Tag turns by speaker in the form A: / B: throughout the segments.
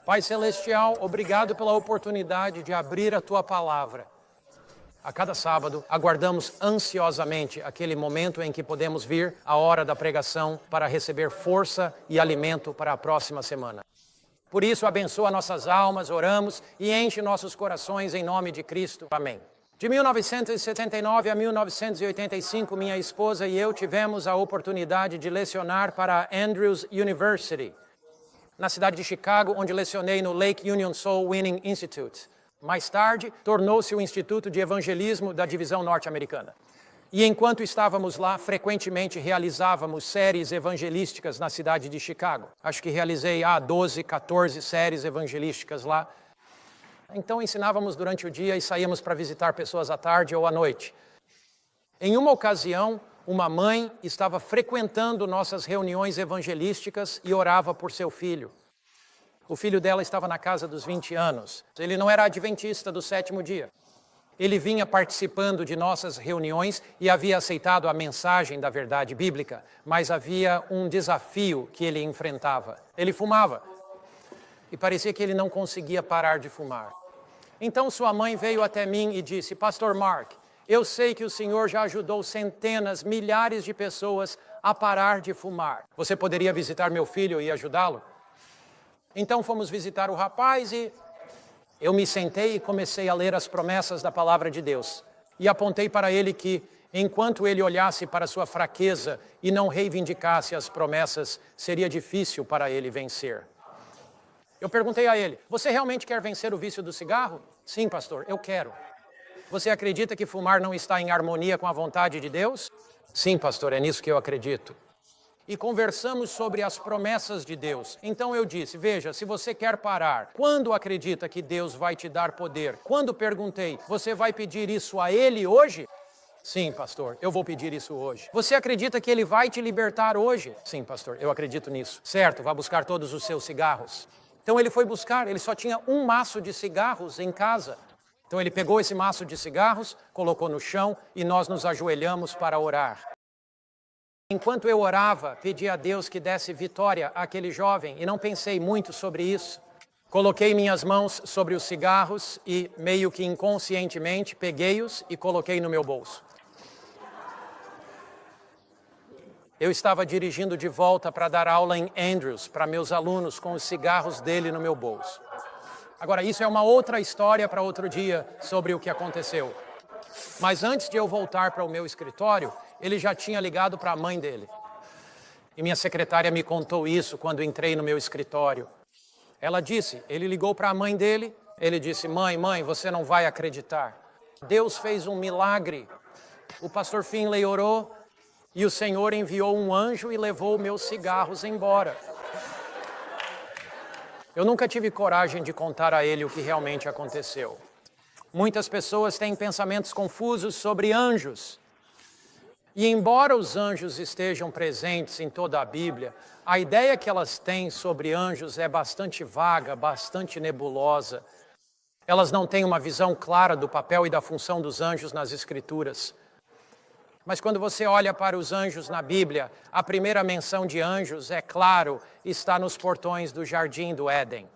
A: Pai Celestial, obrigado pela oportunidade de abrir a Tua Palavra. A cada sábado, aguardamos ansiosamente aquele momento em que podemos vir à hora da pregação para receber força e alimento para a próxima semana. Por isso, abençoa nossas almas, oramos e enche nossos corações em nome de Cristo. Amém. De 1979 a 1985, minha esposa e eu tivemos a oportunidade de lecionar para a Andrews University, na cidade de Chicago, onde lecionei no Lake Union Soul Winning Institute. Mais tarde, tornou-se o Instituto de Evangelismo da Divisão Norte-Americana. E enquanto estávamos lá, frequentemente realizávamos séries evangelísticas na cidade de Chicago. Acho que realizei 12, 14 séries evangelísticas lá. Então ensinávamos durante o dia e saíamos para visitar pessoas à tarde ou à noite. Em uma ocasião, uma mãe estava frequentando nossas reuniões evangelísticas e orava por seu filho. O filho dela estava na casa dos 20 anos. Ele não era adventista do sétimo dia. Ele vinha participando de nossas reuniões e havia aceitado a mensagem da verdade bíblica, mas havia um desafio que ele enfrentava. Ele fumava e parecia que ele não conseguia parar de fumar. Então sua mãe veio até mim e disse: Pastor Mark, eu sei que o Senhor já ajudou centenas, milhares de pessoas a parar de fumar. Você poderia visitar meu filho e ajudá-lo? Então fomos visitar o rapaz e eu me sentei e comecei a ler as promessas da palavra de Deus. E apontei para ele que, enquanto ele olhasse para sua fraqueza e não reivindicasse as promessas, seria difícil para ele vencer. Eu perguntei a ele: você realmente quer vencer o vício do cigarro? Sim, pastor, eu quero. Você acredita que fumar não está em harmonia com a vontade de Deus? Sim, pastor, é nisso que eu acredito. E conversamos sobre as promessas de Deus. Então eu disse: veja, se você quer parar, quando acredita que Deus vai te dar poder? Quando perguntei: você vai pedir isso a Ele hoje? Sim, pastor, eu vou pedir isso hoje. Você acredita que Ele vai te libertar hoje? Sim, pastor, eu acredito nisso. Certo, vá buscar todos os seus cigarros. Então ele foi buscar, ele só tinha um maço de cigarros em casa. Então ele pegou esse maço de cigarros, colocou no chão e nós nos ajoelhamos para orar. Enquanto eu orava, pedi a Deus que desse vitória àquele jovem e não pensei muito sobre isso. Coloquei minhas mãos sobre os cigarros e, meio que inconscientemente, peguei-os e coloquei no meu bolso. Eu estava dirigindo de volta para dar aula em Andrews para meus alunos com os cigarros dele no meu bolso. Agora, isso é uma outra história para outro dia sobre o que aconteceu. Mas antes de eu voltar para o meu escritório, ele já tinha ligado para a mãe dele. E minha secretária me contou isso quando entrei no meu escritório. Ela disse, ele ligou para a mãe dele, ele disse: mãe, você não vai acreditar. Deus fez um milagre. O pastor Finley orou e o Senhor enviou um anjo e levou meus cigarros embora. Eu nunca tive coragem de contar a ele o que realmente aconteceu. Muitas pessoas têm pensamentos confusos sobre anjos. E embora os anjos estejam presentes em toda a Bíblia, a ideia que elas têm sobre anjos é bastante vaga, bastante nebulosa. Elas não têm uma visão clara do papel e da função dos anjos nas Escrituras. Mas quando você olha para os anjos na Bíblia, a primeira menção de anjos, é claro, está nos portões do Jardim do Éden.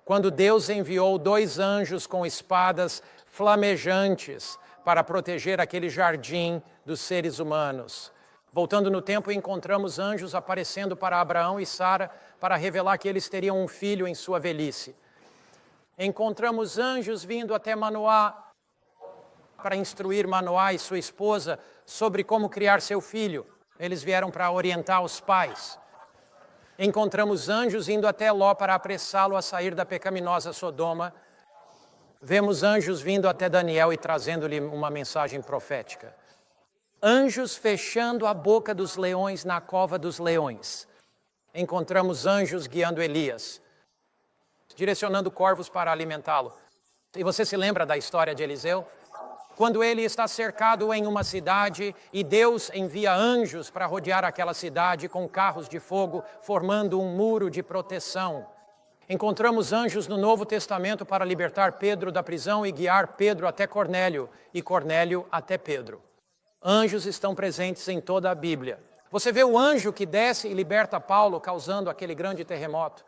A: Quando Deus enviou 2 anjos com espadas flamejantes para proteger aquele jardim dos seres humanos. Voltando no tempo, encontramos anjos aparecendo para Abraão e Sara para revelar que eles teriam um filho em sua velhice. Encontramos anjos vindo até Manoá para instruir Manoá e sua esposa sobre como criar seu filho. Eles vieram para orientar os pais. Encontramos anjos indo até Ló para apressá-lo a sair da pecaminosa Sodoma. Vemos anjos vindo até Daniel e trazendo-lhe uma mensagem profética. Anjos fechando a boca dos leões na cova dos leões. Encontramos anjos guiando Elias, direcionando corvos para alimentá-lo. E você se lembra da história de Eliseu? Quando ele está cercado em uma cidade e Deus envia anjos para rodear aquela cidade com carros de fogo, formando um muro de proteção. Encontramos anjos no Novo Testamento para libertar Pedro da prisão e guiar Pedro até Cornélio e Cornélio até Pedro. Anjos estão presentes em toda a Bíblia. Você vê o anjo que desce e liberta Paulo, causando aquele grande terremoto.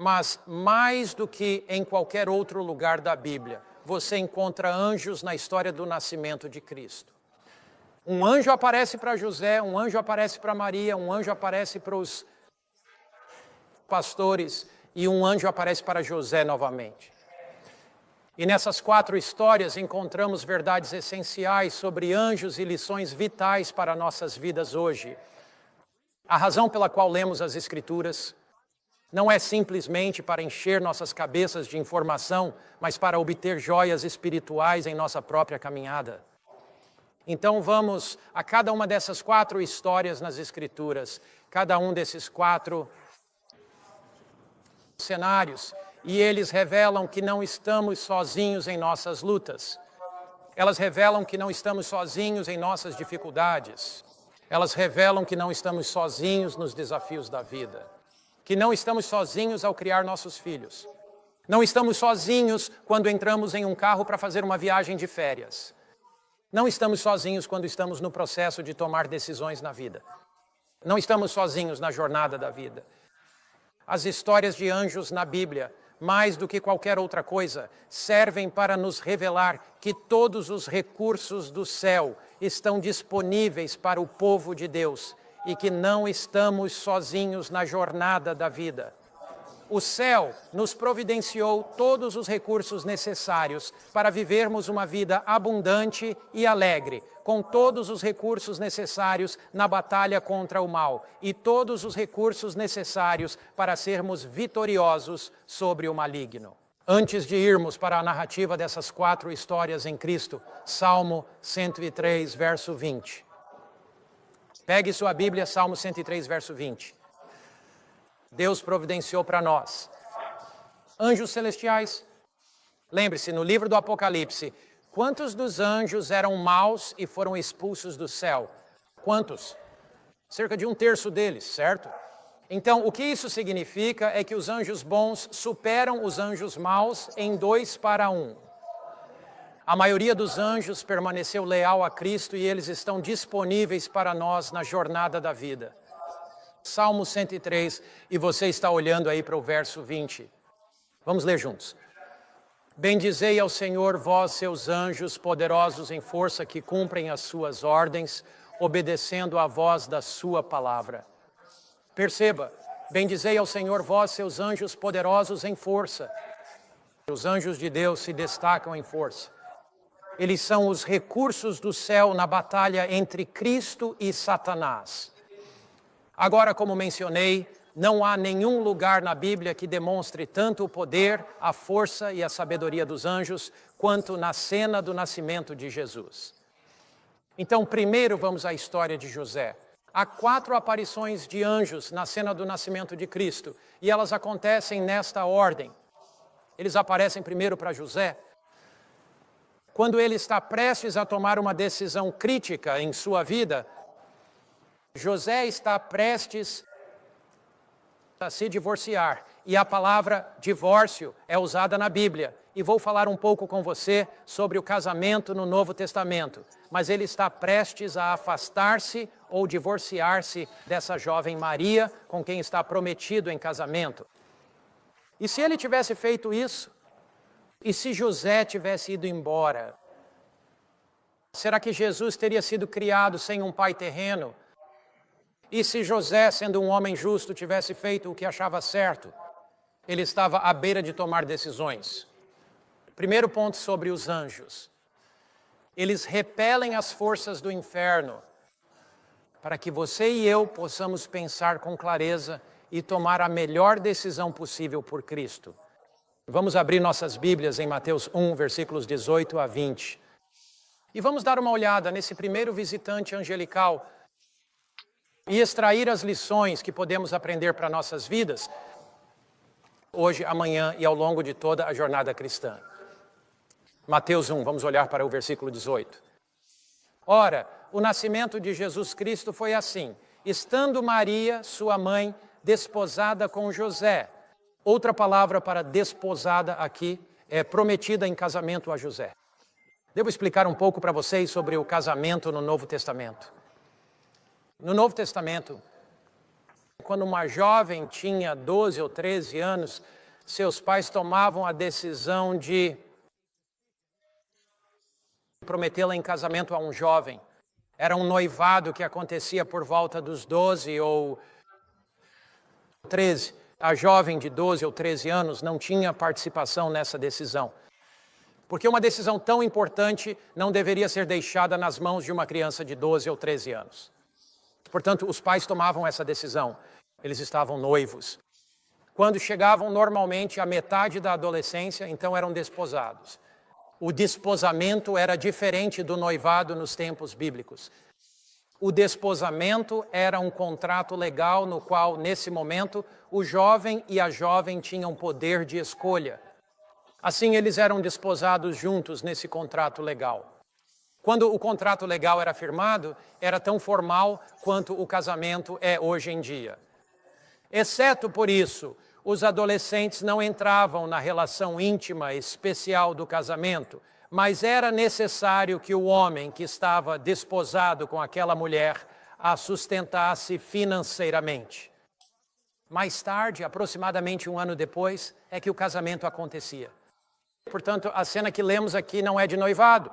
A: Mas mais do que em qualquer outro lugar da Bíblia, você encontra anjos na história do nascimento de Cristo. Um anjo aparece para José, um anjo aparece para Maria, um anjo aparece para os pastores e um anjo aparece para José novamente. E nessas 4 histórias encontramos verdades essenciais sobre anjos e lições vitais para nossas vidas hoje. A razão pela qual lemos as Escrituras não é simplesmente para encher nossas cabeças de informação, mas para obter joias espirituais em nossa própria caminhada. Então vamos a cada uma dessas 4 histórias nas Escrituras, cada um desses 4 cenários, e eles revelam que não estamos sozinhos em nossas lutas. Elas revelam que não estamos sozinhos em nossas dificuldades. Elas revelam que não estamos sozinhos nos desafios da vida. Que não estamos sozinhos ao criar nossos filhos. Não estamos sozinhos quando entramos em um carro para fazer uma viagem de férias. Não estamos sozinhos quando estamos no processo de tomar decisões na vida. Não estamos sozinhos na jornada da vida. As histórias de anjos na Bíblia, mais do que qualquer outra coisa, servem para nos revelar que todos os recursos do céu estão disponíveis para o povo de Deus e que não estamos sozinhos na jornada da vida. O céu nos providenciou todos os recursos necessários para vivermos uma vida abundante e alegre, com todos os recursos necessários na batalha contra o mal e todos os recursos necessários para sermos vitoriosos sobre o maligno. Antes de irmos para a narrativa dessas 4 histórias em Cristo, Salmo 103, verso 20. Pegue sua Bíblia, Salmo 103, verso 20. Deus providenciou para nós anjos celestiais. Lembre-se, no livro do Apocalipse, quantos dos anjos eram maus e foram expulsos do céu? Quantos? Cerca de 1/3 deles, certo? Então, o que isso significa é que os anjos bons superam os anjos maus em 2-1. A maioria dos anjos permaneceu leal a Cristo e eles estão disponíveis para nós na jornada da vida. Salmo 103, e você está olhando aí para o verso 20. Vamos ler juntos. Bendizei ao Senhor, vós, seus anjos, poderosos em força, que cumprem as suas ordens, obedecendo à voz da sua palavra. Perceba, bendizei ao Senhor, vós, seus anjos, poderosos em força. Os anjos de Deus se destacam em força. Eles são os recursos do céu na batalha entre Cristo e Satanás. Agora, como mencionei, não há nenhum lugar na Bíblia que demonstre tanto o poder, a força e a sabedoria dos anjos, quanto na cena do nascimento de Jesus. Então, primeiro vamos à história de José. Há 4 aparições de anjos na cena do nascimento de Cristo, e elas acontecem nesta ordem. Eles aparecem primeiro para José, quando ele está prestes a tomar uma decisão crítica em sua vida. José está prestes a se divorciar, e a palavra divórcio é usada na Bíblia. E vou falar um pouco com você sobre o casamento no Novo Testamento. Mas ele está prestes a afastar-se ou divorciar-se dessa jovem Maria, com quem está prometido em casamento. E se ele tivesse feito isso? E se José tivesse ido embora? Será que Jesus teria sido criado sem um pai terreno? E se José, sendo um homem justo, tivesse feito o que achava certo? Ele estava à beira de tomar decisões. Primeiro ponto sobre os anjos. Eles repelem as forças do inferno para que você e eu possamos pensar com clareza e tomar a melhor decisão possível por Cristo. Vamos abrir nossas Bíblias em Mateus 1, versículos 18 a 20. E vamos dar uma olhada nesse primeiro visitante angelical e extrair as lições que podemos aprender para nossas vidas, hoje, amanhã e ao longo de toda a jornada cristã. Mateus 1, vamos olhar para o versículo 18. Ora, o nascimento de Jesus Cristo foi assim: estando Maria, sua mãe, desposada com José. Outra palavra para desposada aqui é prometida em casamento a José. Devo explicar um pouco para vocês sobre o casamento no Novo Testamento. No Novo Testamento, Quando uma jovem tinha 12 ou 13 anos, seus pais tomavam a decisão de prometê-la em casamento a um jovem. Era um noivado que acontecia por volta dos 12 ou 13. A jovem de 12 ou 13 anos não tinha participação nessa decisão. Porque uma decisão tão importante não deveria ser deixada nas mãos de uma criança de 12 ou 13 anos. Portanto, os pais tomavam essa decisão. Eles estavam noivos. Quando chegavam normalmente à metade da adolescência, então eram desposados. O desposamento era diferente do noivado nos tempos bíblicos. O desposamento era um contrato legal no qual, nesse momento, o jovem e a jovem tinham poder de escolha. Assim, eles eram desposados juntos nesse contrato legal. Quando o contrato legal era firmado, era tão formal quanto o casamento é hoje em dia. Exceto por isso, os adolescentes não entravam na relação íntima especial do casamento, mas era necessário que o homem que estava desposado com aquela mulher a sustentasse financeiramente. Mais tarde, aproximadamente um ano depois, é que o casamento acontecia. Portanto, a cena que lemos aqui não é de noivado,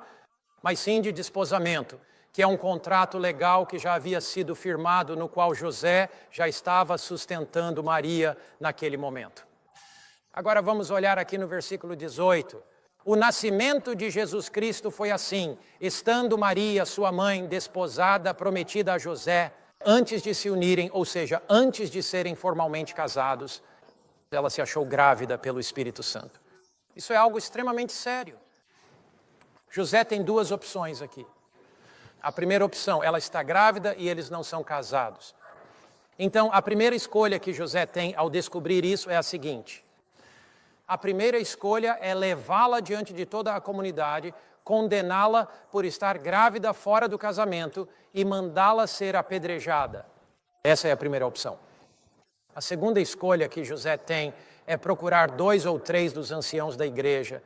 A: mas sim de desposamento, que é um contrato legal que já havia sido firmado, no qual José já estava sustentando Maria naquele momento. Agora vamos olhar aqui no versículo 18. O nascimento de Jesus Cristo foi assim: estando Maria, sua mãe, desposada, prometida a José, antes de se unirem, ou seja, antes de serem formalmente casados, ela se achou grávida pelo Espírito Santo. Isso é algo extremamente sério. José tem duas opções aqui. A primeira opção, ela está grávida e eles não são casados. Então, a primeira escolha que José tem ao descobrir isso é a seguinte: a primeira escolha é levá-la diante de toda a comunidade, condená-la por estar grávida fora do casamento e mandá-la ser apedrejada. Essa é a primeira opção. A segunda escolha que José tem é procurar 2 ou 3 dos anciãos da igreja,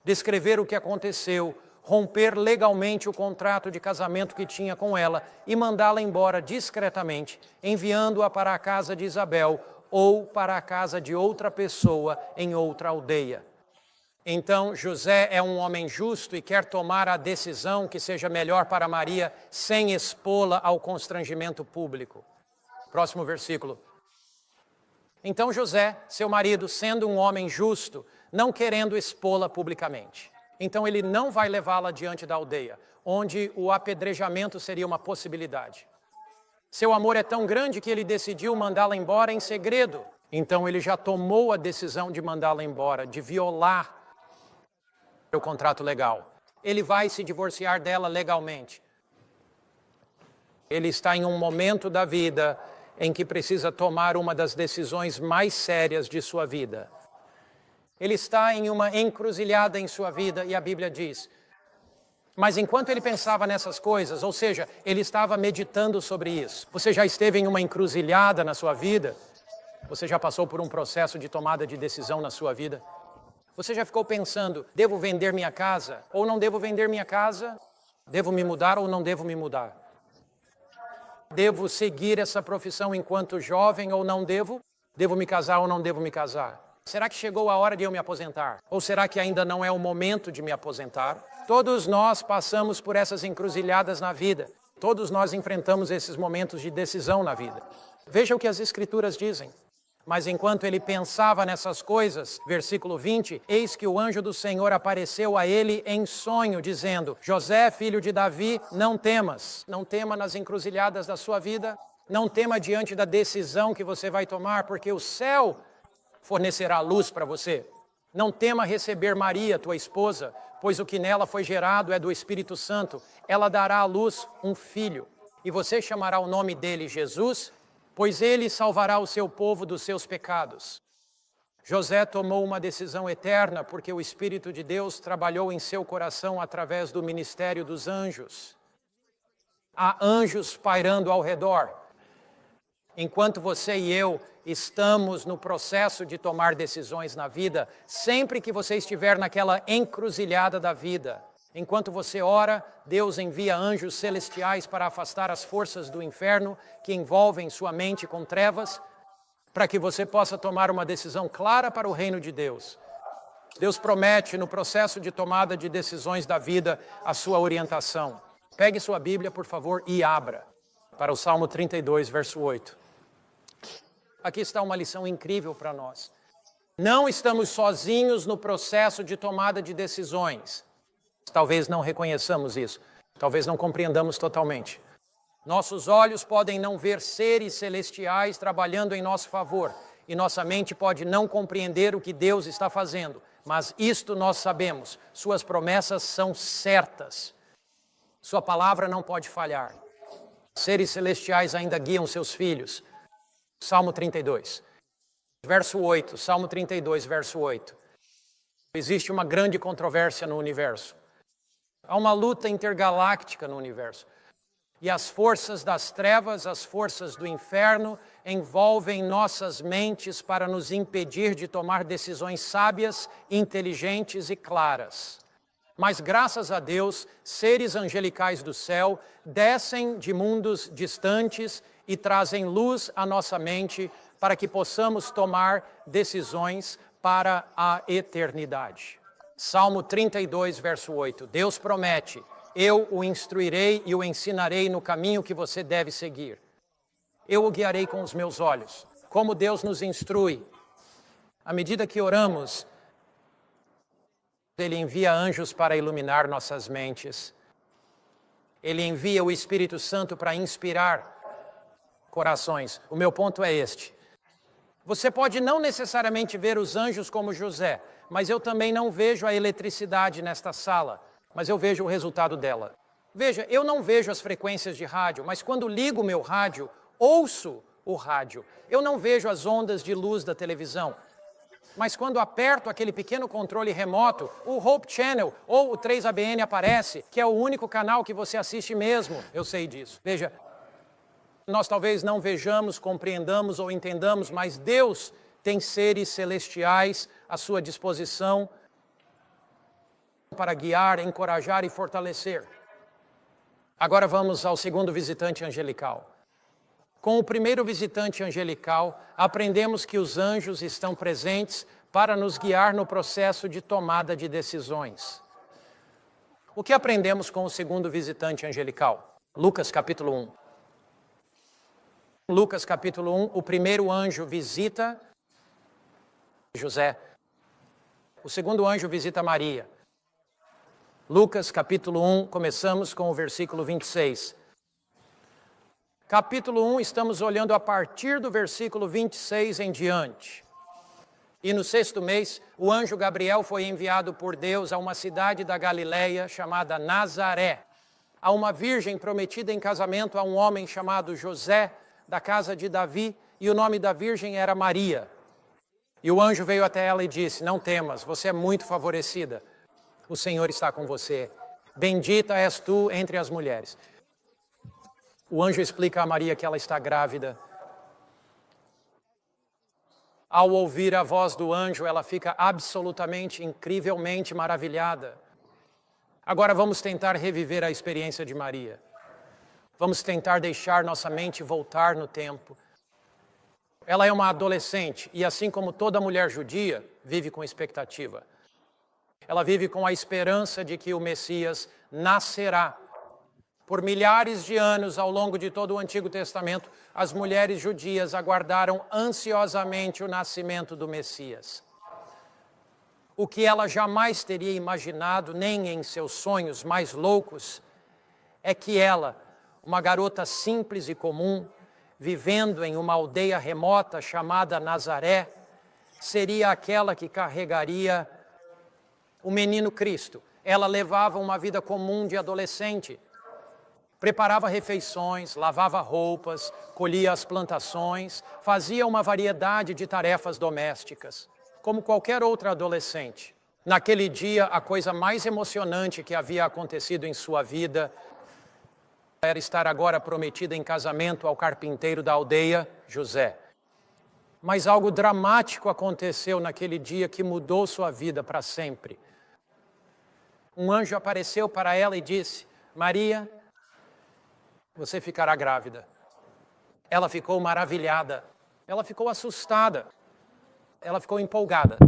A: descrever o que aconteceu, romper legalmente o contrato de casamento que tinha com ela e mandá-la embora discretamente, enviando-a para a casa de Isabel ou para a casa de outra pessoa em outra aldeia. Então, José é um homem justo e quer tomar a decisão que seja melhor para Maria sem expô-la ao constrangimento público. Próximo versículo. Então José, seu marido, sendo um homem justo, não querendo expô-la publicamente. Então ele não vai levá-la diante da aldeia, onde o apedrejamento seria uma possibilidade. Seu amor é tão grande que ele decidiu mandá-la embora em segredo. Então ele já tomou a decisão de mandá-la embora, de violar o contrato legal. Ele vai se divorciar dela legalmente. Ele está em um momento da vida em que precisa tomar uma das decisões mais sérias de sua vida. Ele está em uma encruzilhada em sua vida e a Bíblia diz: mas enquanto ele pensava nessas coisas, ou seja, ele estava meditando sobre isso. Você já esteve em uma encruzilhada na sua vida? Você já passou por um processo de tomada de decisão na sua vida? Você já ficou pensando: devo vender minha casa ou não devo vender minha casa? Devo me mudar ou não devo me mudar? Devo seguir essa profissão enquanto jovem ou não devo? Devo me casar ou não devo me casar? Será que chegou a hora de eu me aposentar? Ou será que ainda não é o momento de me aposentar? Todos nós passamos por essas encruzilhadas na vida. Todos nós enfrentamos esses momentos de decisão na vida. Veja o que as Escrituras dizem. Mas enquanto ele pensava nessas coisas, versículo 20, eis que o anjo do Senhor apareceu a ele em sonho, dizendo: José, filho de Davi, não temas. Não tema nas encruzilhadas da sua vida. Não tema diante da decisão que você vai tomar, porque o céu fornecerá luz para você. Não tema receber Maria, tua esposa, pois o que nela foi gerado é do Espírito Santo. Ela dará à luz um filho, e você chamará o nome dele Jesus, pois ele salvará o seu povo dos seus pecados. José tomou uma decisão eterna, porque o Espírito de Deus trabalhou em seu coração através do ministério dos anjos. Há anjos pairando ao redor. Enquanto você e eu estamos no processo de tomar decisões na vida, sempre que você estiver naquela encruzilhada da vida, Enquanto você ora, Deus envia anjos celestiais para afastar as forças do inferno que envolvem sua mente com trevas, para que você possa tomar uma decisão clara para o reino de Deus. Deus promete no processo de tomada de decisões da vida a sua orientação. Pegue sua Bíblia, por favor, e abra para o Salmo 32, verso 8. Aqui está uma lição incrível para nós. Não estamos sozinhos no processo de tomada de decisões. Talvez não reconheçamos isso. Talvez não compreendamos totalmente. Nossos olhos podem não ver seres celestiais trabalhando em nosso favor. E nossa mente pode não compreender o que Deus está fazendo. Mas isto nós sabemos. Suas promessas são certas. Sua palavra não pode falhar. Seres celestiais ainda guiam seus filhos. Salmo 32. Verso 8. Salmo 32, verso 8. Existe uma grande controvérsia no universo. Há uma luta intergaláctica no universo. E as forças das trevas, as forças do inferno, envolvem nossas mentes para nos impedir de tomar decisões sábias, inteligentes e claras. Mas graças a Deus, seres angelicais do céu descem de mundos distantes e trazem luz à nossa mente para que possamos tomar decisões para a eternidade. Salmo 32, verso 8. Deus promete: eu o instruirei e o ensinarei no caminho que você deve seguir. Eu o guiarei com os meus olhos. Como Deus nos instrui? À medida que oramos, Ele envia anjos para iluminar nossas mentes. Ele envia o Espírito Santo para inspirar corações. O meu ponto é este. Você pode não necessariamente ver os anjos como José, mas eu também não vejo a eletricidade nesta sala, mas eu vejo o resultado dela. Veja, eu não vejo as frequências de rádio, mas quando ligo o meu rádio, ouço o rádio. Eu não vejo as ondas de luz da televisão, mas quando aperto aquele pequeno controle remoto, o Hope Channel ou o 3ABN aparece, que é o único canal que você assiste mesmo. Eu sei disso. Veja, nós talvez não vejamos, compreendamos ou entendamos, mas Deus tem seres celestiais à sua disposição para guiar, encorajar e fortalecer. Agora vamos ao segundo visitante angelical. Com o primeiro visitante angelical, aprendemos que os anjos estão presentes para nos guiar no processo de tomada de decisões. O que aprendemos com o segundo visitante angelical? Lucas capítulo 1. Lucas capítulo 1, o primeiro anjo visita José. O segundo anjo visita Maria. Lucas capítulo 1, começamos com o versículo 26. Capítulo 1, estamos olhando a partir do versículo 26 em diante. E no 6º mês, o anjo Gabriel foi enviado por Deus a uma cidade da Galileia chamada Nazaré, a uma virgem prometida em casamento a um homem chamado José, da casa de Davi, e o nome da virgem era Maria. E o anjo veio até ela e disse: não temas, você é muito favorecida. O Senhor está com você. Bendita és tu entre as mulheres. O anjo explica a Maria que ela está grávida. Ao ouvir a voz do anjo, ela fica absolutamente, incrivelmente maravilhada. Agora vamos tentar reviver a experiência de Maria. Vamos tentar deixar nossa mente voltar no tempo. Ela é uma adolescente e, assim como toda mulher judia, vive com expectativa. Ela vive com a esperança de que o Messias nascerá. Por milhares de anos, ao longo de todo o Antigo Testamento, as mulheres judias aguardaram ansiosamente o nascimento do Messias. O que ela jamais teria imaginado, nem em seus sonhos mais loucos, é que ela, uma garota simples e comum, vivendo em uma aldeia remota chamada Nazaré, seria aquela que carregaria o menino Cristo. Ela levava uma vida comum de adolescente. Preparava refeições, lavava roupas, colhia as plantações, fazia uma variedade de tarefas domésticas, como qualquer outra adolescente. Naquele dia, a coisa mais emocionante que havia acontecido em sua vida era estar agora prometida em casamento ao carpinteiro da aldeia, José. Mas algo dramático aconteceu naquele dia que mudou sua vida para sempre. um anjo apareceu para ela e disse: Maria, você ficará grávida. Ela ficou maravilhada, ela ficou assustada, ela ficou empolgada.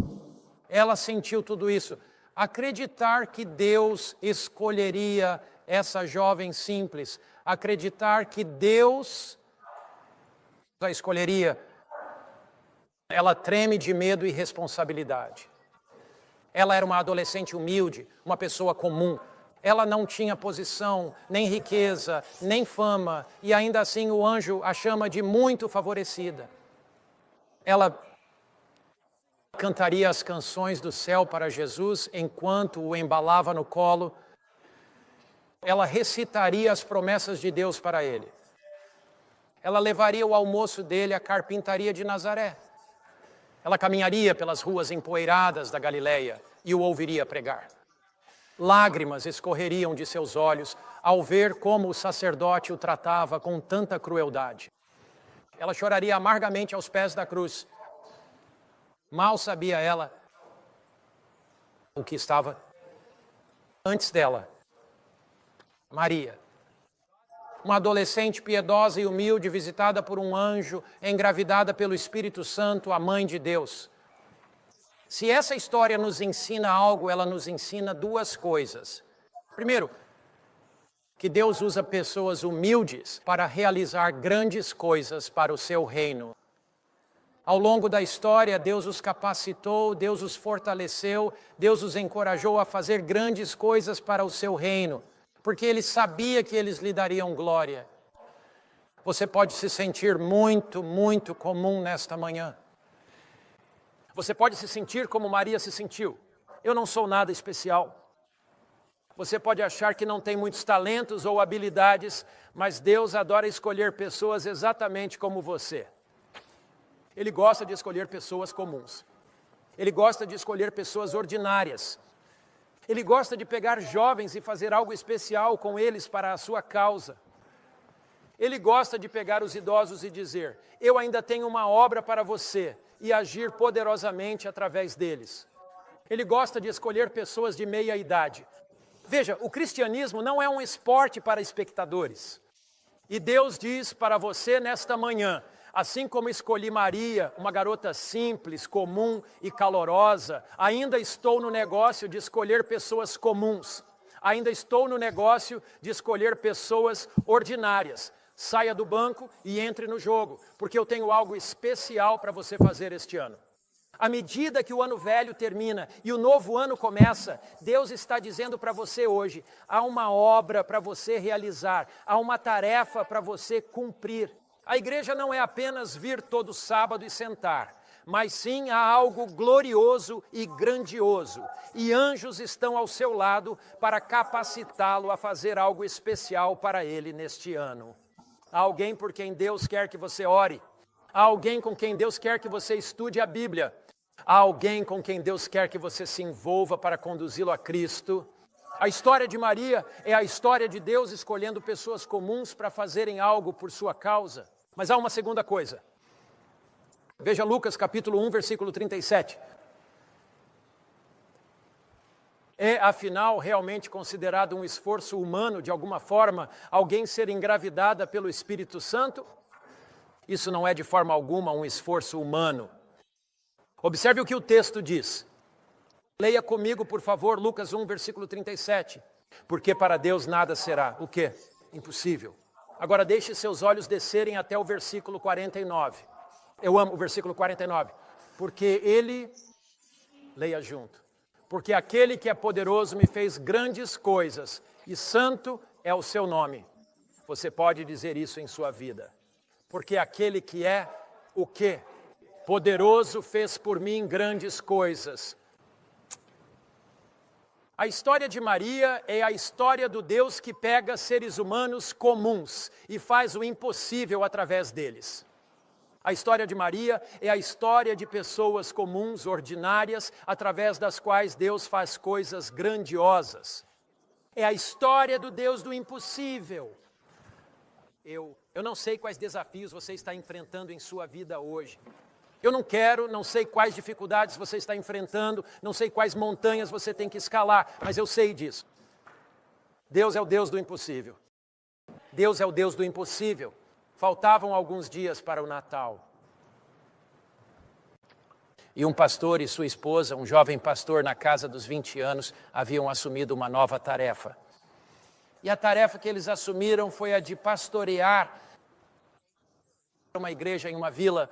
A: Ela sentiu tudo isso. Acreditar que Deus escolheria essa jovem simples, acreditar que Deus a escolheria, ela treme de medo e responsabilidade. Ela era uma adolescente humilde, uma pessoa comum. Ela não tinha posição, nem riqueza, nem fama, e ainda assim o anjo a chama de muito favorecida. Ela cantaria as canções do céu para Jesus enquanto o embalava no colo. Ela recitaria as promessas de Deus para ele. Ela levaria o almoço dele à carpintaria de Nazaré. Ela caminharia pelas ruas empoeiradas da Galileia e o ouviria pregar. Lágrimas escorreriam de seus olhos ao ver como o sacerdote o tratava com tanta crueldade. Ela choraria amargamente aos pés da cruz. Mal sabia ela o que estava antes dela. Maria, uma adolescente piedosa e humilde, visitada por um anjo, engravidada pelo Espírito Santo, a mãe de Deus. Se essa história nos ensina algo, ela nos ensina duas coisas. Primeiro, que Deus usa pessoas humildes para realizar grandes coisas para o seu reino. Ao longo da história, Deus os capacitou, Deus os fortaleceu, Deus os encorajou a fazer grandes coisas para o seu reino, porque Ele sabia que eles lhe dariam glória. Você pode se sentir muito, muito comum nesta manhã. Você pode se sentir como Maria se sentiu. Eu não sou nada especial. Você pode achar que não tem muitos talentos ou habilidades, mas Deus adora escolher pessoas exatamente como você. Ele gosta de escolher pessoas comuns. Ele gosta de escolher pessoas ordinárias. Ele gosta de pegar jovens e fazer algo especial com eles para a sua causa. Ele gosta de pegar os idosos e dizer: eu ainda tenho uma obra para você, e agir poderosamente através deles. Ele gosta de escolher pessoas de meia idade. Veja, o cristianismo não é um esporte para espectadores. E Deus diz para você nesta manhã: assim como escolhi Maria, uma garota simples, comum e calorosa, ainda estou no negócio de escolher pessoas comuns. Ainda estou no negócio de escolher pessoas ordinárias. Saia do banco e entre no jogo, porque eu tenho algo especial para você fazer este ano. À medida que o ano velho termina e o novo ano começa, Deus está dizendo para você hoje: há uma obra para você realizar, há uma tarefa para você cumprir. A igreja não é apenas vir todo sábado e sentar, mas sim há algo glorioso e grandioso. E anjos estão ao seu lado para capacitá-lo a fazer algo especial para ele neste ano. Há alguém por quem Deus quer que você ore. Há alguém com quem Deus quer que você estude a Bíblia. Há alguém com quem Deus quer que você se envolva para conduzi-lo a Cristo. A história de Maria é a história de Deus escolhendo pessoas comuns para fazerem algo por sua causa. Mas há uma segunda coisa. Veja Lucas capítulo 1, versículo 37. É, afinal, realmente considerado um esforço humano, de alguma forma, alguém ser engravidada pelo Espírito Santo? Isso não é de forma alguma um esforço humano. Observe o que o texto diz. Leia comigo, por favor, Lucas 1, versículo 37. Porque para Deus nada será, o quê? Impossível. Agora deixe seus olhos descerem até o versículo 49. Eu amo o versículo 49. Porque Ele, leia junto. Porque aquele que é poderoso me fez grandes coisas, e santo é o seu nome. Você pode dizer isso em sua vida. Porque aquele que é o quê? Poderoso fez por mim grandes coisas. A história de Maria é a história do Deus que pega seres humanos comuns e faz o impossível através deles. A história de Maria é a história de pessoas comuns, ordinárias, através das quais Deus faz coisas grandiosas. É a história do Deus do impossível. Eu não sei quais desafios você está enfrentando em sua vida hoje. Eu não quero, não sei quais dificuldades você está enfrentando, não sei quais montanhas você tem que escalar, mas eu sei disso. Deus é o Deus do impossível. Deus é o Deus do impossível. Faltavam alguns dias para o Natal. E um pastor e sua esposa, um jovem pastor na casa dos 20 anos, haviam assumido uma nova tarefa. E a tarefa que eles assumiram foi a de pastorear uma igreja em uma vila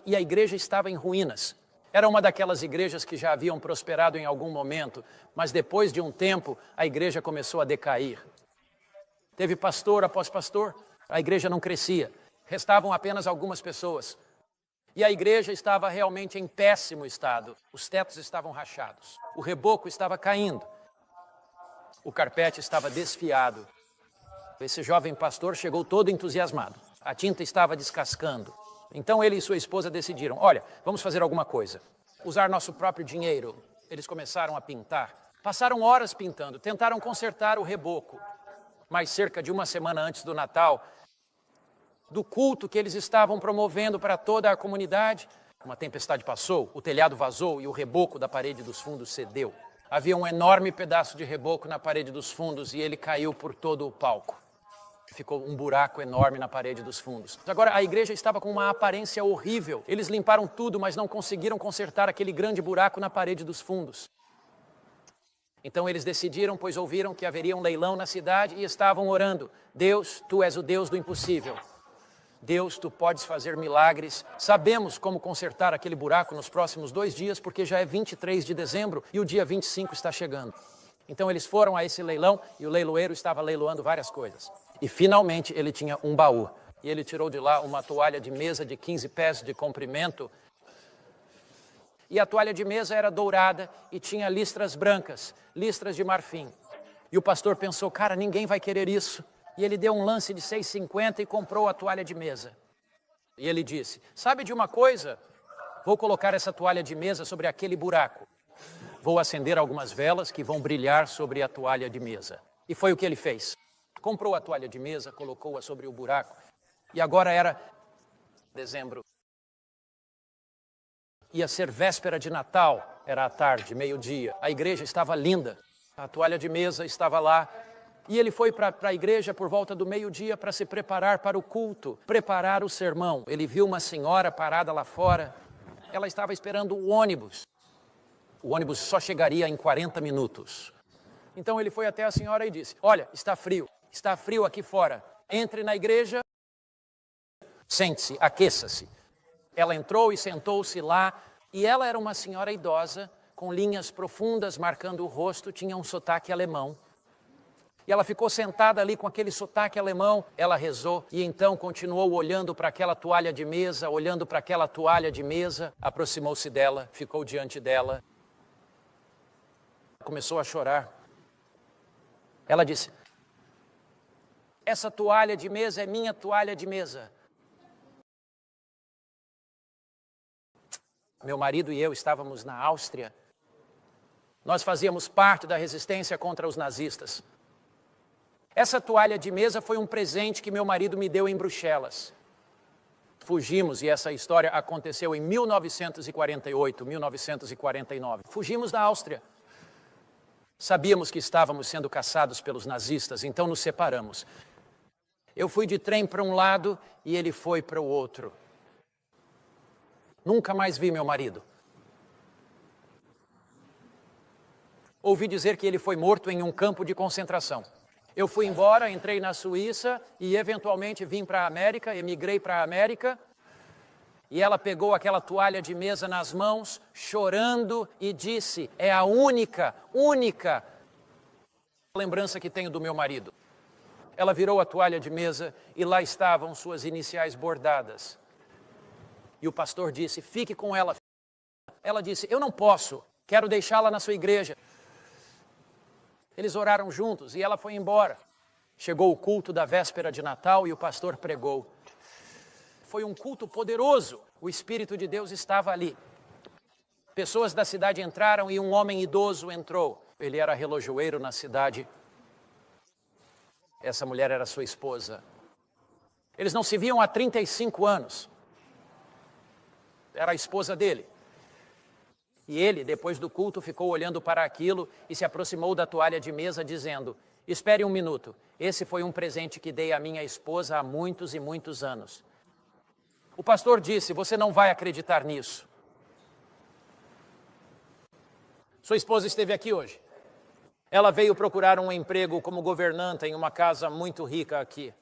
A: e a igreja estava em ruínas. Era uma daquelas igrejas que já haviam prosperado em algum momento, mas depois de um tempo a igreja começou a decair. Teve pastor após pastor, a igreja não crescia, restavam apenas algumas pessoas. E a igreja estava realmente em péssimo estado. Os tetos estavam rachados, o reboco estava caindo, o carpete estava desfiado. Esse jovem pastor chegou todo entusiasmado, a tinta estava descascando. Então ele e sua esposa decidiram, olha, vamos fazer alguma coisa, usar nosso próprio dinheiro. Eles começaram a pintar, passaram horas pintando, tentaram consertar o reboco. Mas cerca de uma semana antes do Natal, do culto que eles estavam promovendo para toda a comunidade, uma tempestade passou, o telhado vazou e o reboco da parede dos fundos cedeu. Havia um enorme pedaço de reboco na parede dos fundos e ele caiu por todo o palco. Ficou um buraco enorme na parede dos fundos. Agora, a igreja estava com uma aparência horrível. Eles limparam tudo, mas não conseguiram consertar aquele grande buraco na parede dos fundos. Então eles decidiram, pois ouviram que haveria um leilão na cidade e estavam orando. Deus, Tu és o Deus do impossível. Deus, Tu podes fazer milagres. Sabemos como consertar aquele buraco nos próximos 2 dias, porque já é 23 de dezembro e o dia 25 está chegando. Então eles foram a esse leilão e o leiloeiro estava leiloando várias coisas. E finalmente ele tinha um baú. E ele tirou de lá uma toalha de mesa de 15 pés de comprimento. E a toalha de mesa era dourada e tinha listras brancas, listras de marfim. E o pastor pensou, cara, ninguém vai querer isso. E ele deu um lance de 6,50 e comprou a toalha de mesa. E ele disse, sabe de uma coisa? Vou colocar essa toalha de mesa sobre aquele buraco. Vou acender algumas velas que vão brilhar sobre a toalha de mesa. E foi o que ele fez. Comprou a toalha de mesa, colocou-a sobre o buraco. E agora era dezembro. Ia ser véspera de Natal, era à tarde, meio-dia. A igreja estava linda, a toalha de mesa estava lá. E ele foi para a igreja por volta do meio-dia para se preparar para o culto, preparar o sermão. Ele viu uma senhora parada lá fora, ela estava esperando o ônibus. O ônibus só chegaria em 40 minutos. Então ele foi até a senhora e disse, olha, está frio aqui fora. Entre na igreja, sente-se, aqueça-se. Ela entrou e sentou-se lá, e ela era uma senhora idosa, com linhas profundas marcando o rosto, tinha um sotaque alemão. E ela ficou sentada ali com aquele sotaque alemão, ela rezou e então continuou olhando para aquela toalha de mesa, aproximou-se dela, ficou diante dela, começou a chorar. Ela disse, essa toalha de mesa é minha toalha de mesa. Meu marido e eu estávamos na Áustria. Nós fazíamos parte da resistência contra os nazistas. Essa toalha de mesa foi um presente que meu marido me deu em Bruxelas. Fugimos, e essa história aconteceu em 1948, 1949. Fugimos da Áustria. Sabíamos que estávamos sendo caçados pelos nazistas, então nos separamos. Eu fui de trem para um lado e ele foi para o outro. Nunca mais vi meu marido. Ouvi dizer que ele foi morto em um campo de concentração. Eu fui embora, entrei na Suíça e eventualmente vim para a América, emigrei para a América. E ela pegou aquela toalha de mesa nas mãos, chorando e disse, é a única lembrança que tenho do meu marido. Ela virou a toalha de mesa e lá estavam suas iniciais bordadas. E o pastor disse, fique com ela. Ela disse, eu não posso, quero deixá-la na sua igreja. Eles oraram juntos e ela foi embora. Chegou o culto da véspera de Natal e o pastor pregou. Foi um culto poderoso, o Espírito de Deus estava ali. Pessoas da cidade entraram e um homem idoso entrou. Ele era relojoeiro na cidade. Essa mulher era sua esposa. Eles não se viam há 35 anos. era a esposa dele. E ele, depois do culto, ficou olhando para aquilo e se aproximou da toalha de mesa, dizendo: espere um minuto, esse foi um presente que dei à minha esposa há muitos e muitos anos. O pastor disse: você não vai acreditar nisso. Sua esposa esteve aqui hoje. Ela veio procurar um emprego como governanta em uma casa muito rica aqui.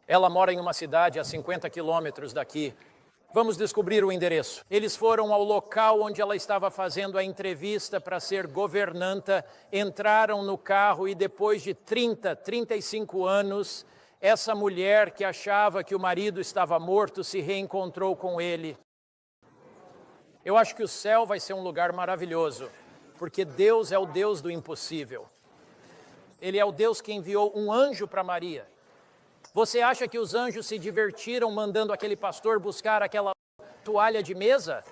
A: Ela mora em uma cidade a 50 quilômetros daqui. Vamos descobrir o endereço. Eles foram ao local onde ela estava fazendo a entrevista para ser governanta, entraram no carro e depois de 35 anos, essa mulher que achava que o marido estava morto se reencontrou com ele. Eu acho que o céu vai ser um lugar maravilhoso, porque Deus é o Deus do impossível. Ele é o Deus que enviou um anjo para Maria. Você acha que os anjos se divertiram mandando aquele pastor buscar aquela toalha de mesa?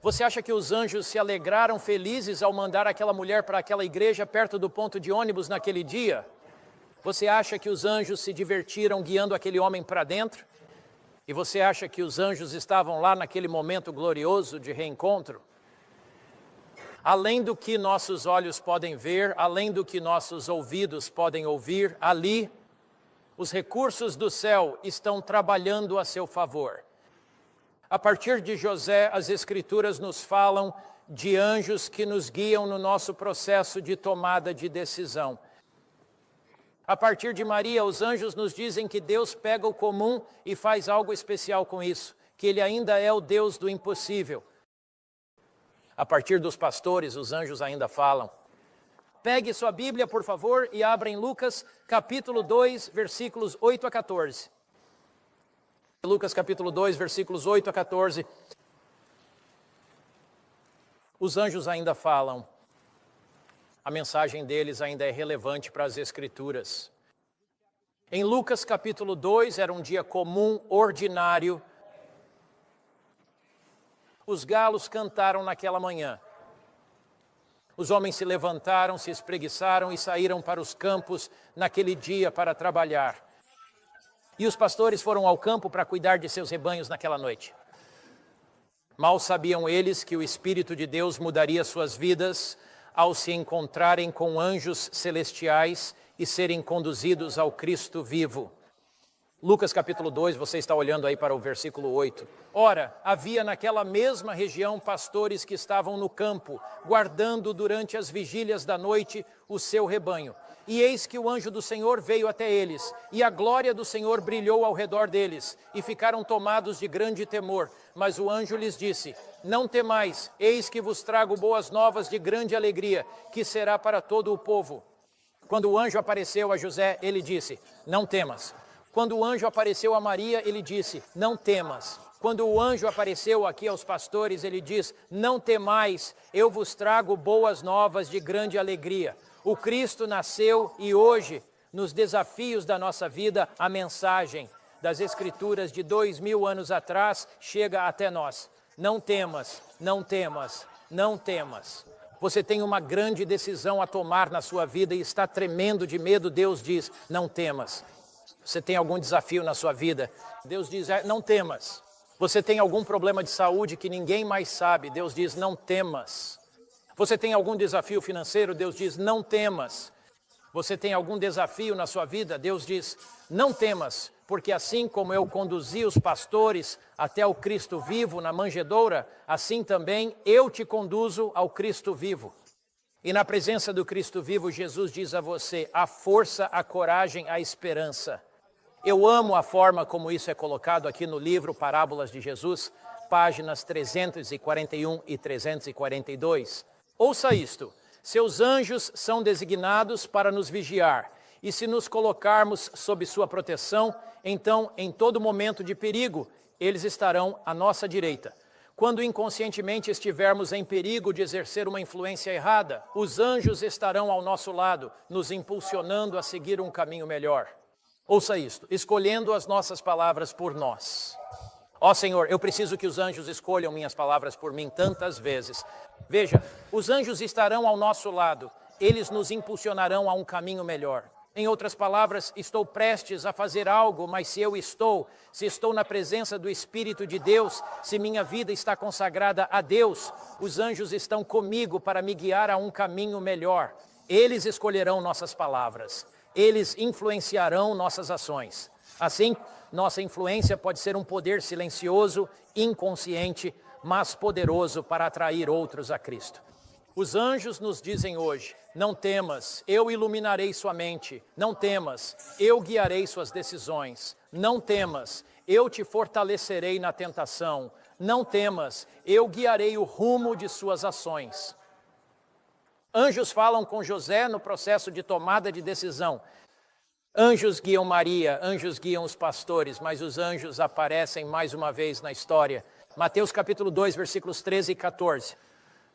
A: Você acha que os anjos se alegraram felizes ao mandar aquela mulher para aquela igreja perto do ponto de ônibus naquele dia? Você acha que os anjos se divertiram guiando aquele homem para dentro? E você acha que os anjos estavam lá naquele momento glorioso de reencontro? Além do que nossos olhos podem ver, além do que nossos ouvidos podem ouvir, ali os recursos do céu estão trabalhando a seu favor. A partir de José, as Escrituras nos falam de anjos que nos guiam no nosso processo de tomada de decisão. A partir de Maria, os anjos nos dizem que Deus pega o comum e faz algo especial com isso, que Ele ainda é o Deus do impossível. A partir dos pastores, os anjos ainda falam. Pegue sua Bíblia, por favor, e abra em Lucas, capítulo 2, versículos 8 a 14. Lucas, capítulo 2, versículos 8 a 14. Os anjos ainda falam. A mensagem deles ainda é relevante para as Escrituras. Em Lucas, capítulo 2, era um dia comum, ordinário. Os galos cantaram naquela manhã. Os homens se levantaram, se espreguiçaram e saíram para os campos naquele dia para trabalhar. E os pastores foram ao campo para cuidar de seus rebanhos naquela noite. Mal sabiam eles que o Espírito de Deus mudaria suas vidas ao se encontrarem com anjos celestiais e serem conduzidos ao Cristo vivo. Lucas capítulo 2, você está olhando aí para o versículo 8. Ora, havia naquela mesma região pastores que estavam no campo, guardando durante as vigílias da noite o seu rebanho. E eis que o anjo do Senhor veio até eles, e a glória do Senhor brilhou ao redor deles, e ficaram tomados de grande temor. Mas o anjo lhes disse: não temais, eis que vos trago boas novas de grande alegria, que será para todo o povo. Quando o anjo apareceu a José, ele disse: não temas. Quando o anjo apareceu a Maria, ele disse: não temas. Quando o anjo apareceu aqui aos pastores, ele diz: não temais, eu vos trago boas novas de grande alegria. O Cristo nasceu e hoje, nos desafios da nossa vida, a mensagem das Escrituras de 2000 anos atrás chega até nós. Não temas, não temas, não temas. Você tem uma grande decisão a tomar na sua vida e está tremendo de medo. Deus diz: não temas. Você tem algum desafio na sua vida? Deus diz: não temas. Você tem algum problema de saúde que ninguém mais sabe? Deus diz: não temas. Você tem algum desafio financeiro? Deus diz: não temas. Você tem algum desafio na sua vida? Deus diz: não temas, porque assim como eu conduzi os pastores até o Cristo vivo na manjedoura, assim também eu te conduzo ao Cristo vivo. E na presença do Cristo vivo, Jesus diz a você: a força, a coragem, a esperança. Eu amo a forma como isso é colocado aqui no livro Parábolas de Jesus, páginas 341 e 342. Ouça isto: seus anjos são designados para nos vigiar, e se nos colocarmos sob sua proteção, então, em todo momento de perigo, eles estarão à nossa direita. Quando inconscientemente estivermos em perigo de exercer uma influência errada, os anjos estarão ao nosso lado, nos impulsionando a seguir um caminho melhor. Ouça isto: escolhendo as nossas palavras por nós. Ó Senhor, eu preciso que os anjos escolham minhas palavras por mim tantas vezes. Veja, os anjos estarão ao nosso lado, eles nos impulsionarão a um caminho melhor. Em outras palavras, estou prestes a fazer algo, mas se estou na presença do Espírito de Deus, se minha vida está consagrada a Deus, os anjos estão comigo para me guiar a um caminho melhor. Eles escolherão nossas palavras, eles influenciarão nossas ações. Assim, nossa influência pode ser um poder silencioso, inconsciente, mas poderoso para atrair outros a Cristo. Os anjos nos dizem hoje: não temas, eu iluminarei sua mente. Não temas, eu guiarei suas decisões. Não temas, eu te fortalecerei na tentação. Não temas, eu guiarei o rumo de suas ações. Anjos falam com José no processo de tomada de decisão. Anjos guiam Maria, anjos guiam os pastores, mas os anjos aparecem mais uma vez na história. Mateus capítulo 2, versículos 13 e 14.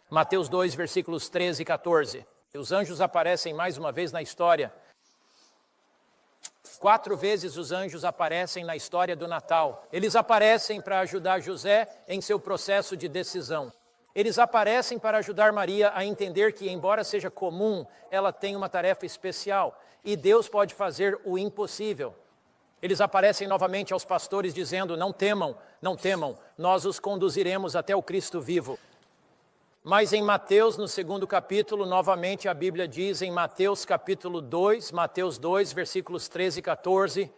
A: Mateus 2, versículos 13 e 14. Os anjos aparecem mais uma vez na história. 4 vezes os anjos aparecem na história do Natal. Eles aparecem para ajudar José em seu processo de decisão. Eles aparecem para ajudar Maria a entender que, embora seja comum, ela tem uma tarefa especial. E Deus pode fazer o impossível. Eles aparecem novamente aos pastores dizendo: não temam, não temam, nós os conduziremos até o Cristo vivo. Mas em Mateus, no 2º capítulo, novamente a Bíblia diz em Mateus capítulo 2, Mateus 2, versículos 13 e 14.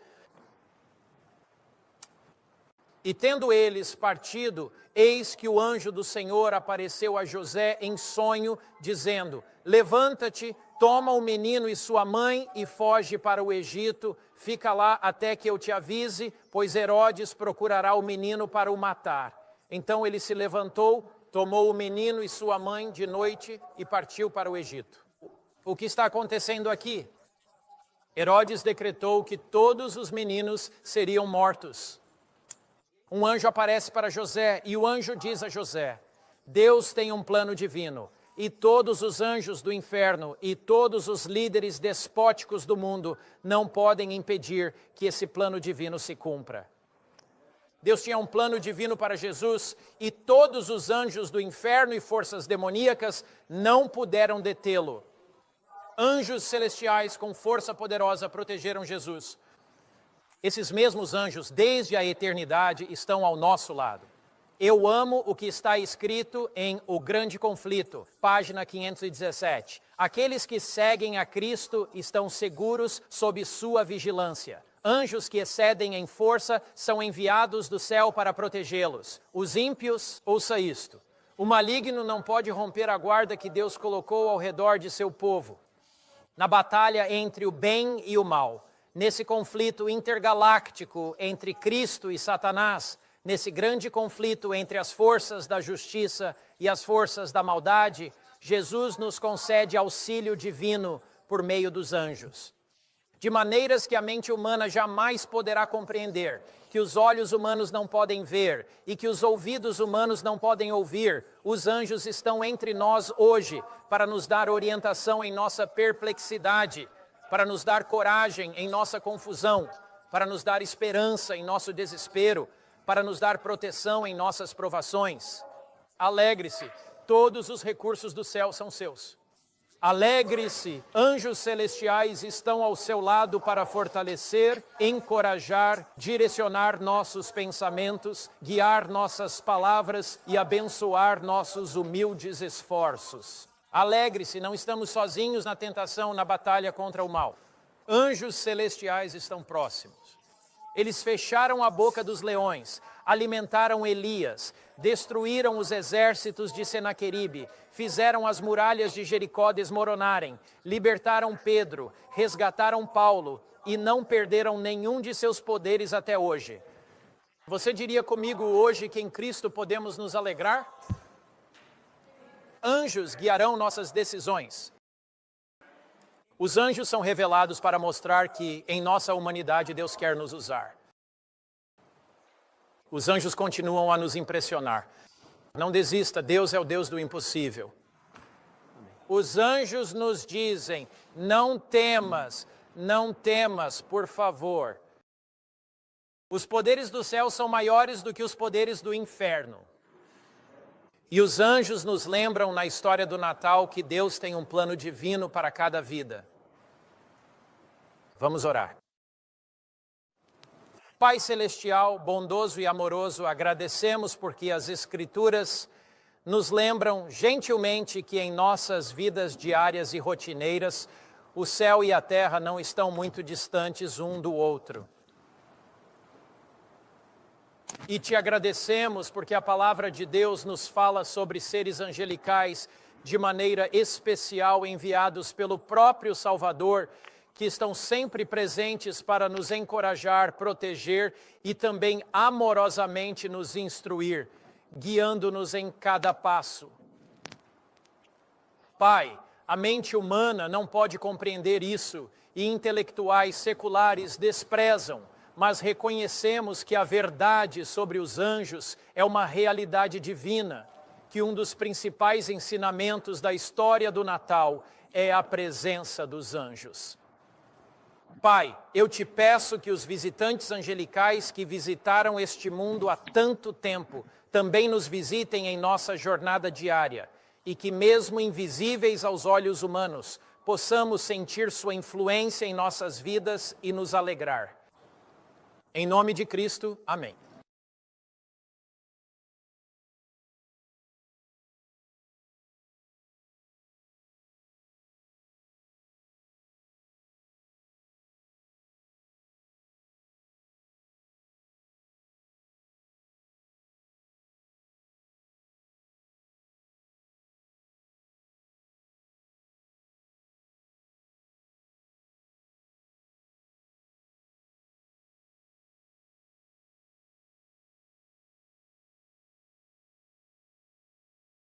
A: E tendo eles partido, eis que o anjo do Senhor apareceu a José em sonho, dizendo: levanta-te, toma o menino e sua mãe e foge para o Egito, fica lá até que eu te avise, pois Herodes procurará o menino para o matar. Então ele se levantou, tomou o menino e sua mãe de noite e partiu para o Egito. O que está acontecendo aqui? Herodes decretou que todos os meninos seriam mortos. Um anjo aparece para José e o anjo diz a José: Deus tem um plano divino e todos os anjos do inferno e todos os líderes despóticos do mundo não podem impedir que esse plano divino se cumpra. Deus tinha um plano divino para Jesus e todos os anjos do inferno e forças demoníacas não puderam detê-lo. Anjos celestiais com força poderosa protegeram Jesus. Esses mesmos anjos, desde a eternidade, estão ao nosso lado. Eu amo o que está escrito em O Grande Conflito, página 517. Aqueles que seguem a Cristo estão seguros sob sua vigilância. Anjos que excedem em força são enviados do céu para protegê-los. Os ímpios, ouça isto: o maligno não pode romper a guarda que Deus colocou ao redor de seu povo. Na batalha entre o bem e o mal, nesse conflito intergaláctico entre Cristo e Satanás, nesse grande conflito entre as forças da justiça e as forças da maldade, Jesus nos concede auxílio divino por meio dos anjos. De maneiras que a mente humana jamais poderá compreender, que os olhos humanos não podem ver e que os ouvidos humanos não podem ouvir, os anjos estão entre nós hoje para nos dar orientação em nossa perplexidade, para nos dar coragem em nossa confusão, para nos dar esperança em nosso desespero, para nos dar proteção em nossas provações. Alegre-se, todos os recursos do céu são seus. Alegre-se, anjos celestiais estão ao seu lado para fortalecer, encorajar, direcionar nossos pensamentos, guiar nossas palavras e abençoar nossos humildes esforços. Alegre-se, não estamos sozinhos na tentação, na batalha contra o mal. Anjos celestiais estão próximos. Eles fecharam a boca dos leões, alimentaram Elias, destruíram os exércitos de Senaqueribe, fizeram as muralhas de Jericó desmoronarem, libertaram Pedro, resgataram Paulo e não perderam nenhum de seus poderes até hoje. Você diria comigo hoje que em Cristo podemos nos alegrar? Anjos guiarão nossas decisões. Os anjos são revelados para mostrar que em nossa humanidade Deus quer nos usar. Os anjos continuam a nos impressionar. Não desista, Deus é o Deus do impossível. Os anjos nos dizem: não temas, por favor. Os poderes do céu são maiores do que os poderes do inferno. E os anjos nos lembram na história do Natal que Deus tem um plano divino para cada vida. Vamos orar. Pai Celestial, bondoso e amoroso, agradecemos porque as Escrituras nos lembram gentilmente que em nossas vidas diárias e rotineiras, o céu e a terra não estão muito distantes um do outro. E te agradecemos porque a palavra de Deus nos fala sobre seres angelicais de maneira especial enviados pelo próprio Salvador, que estão sempre presentes para nos encorajar, proteger e também amorosamente nos instruir, guiando-nos em cada passo. Pai, a mente humana não pode compreender isso e intelectuais seculares desprezam, mas reconhecemos que a verdade sobre os anjos é uma realidade divina, que um dos principais ensinamentos da história do Natal é a presença dos anjos. Pai, eu te peço que os visitantes angelicais que visitaram este mundo há tanto tempo também nos visitem em nossa jornada diária e que, mesmo invisíveis aos olhos humanos, possamos sentir sua influência em nossas vidas e nos alegrar. Em nome de Cristo, amém.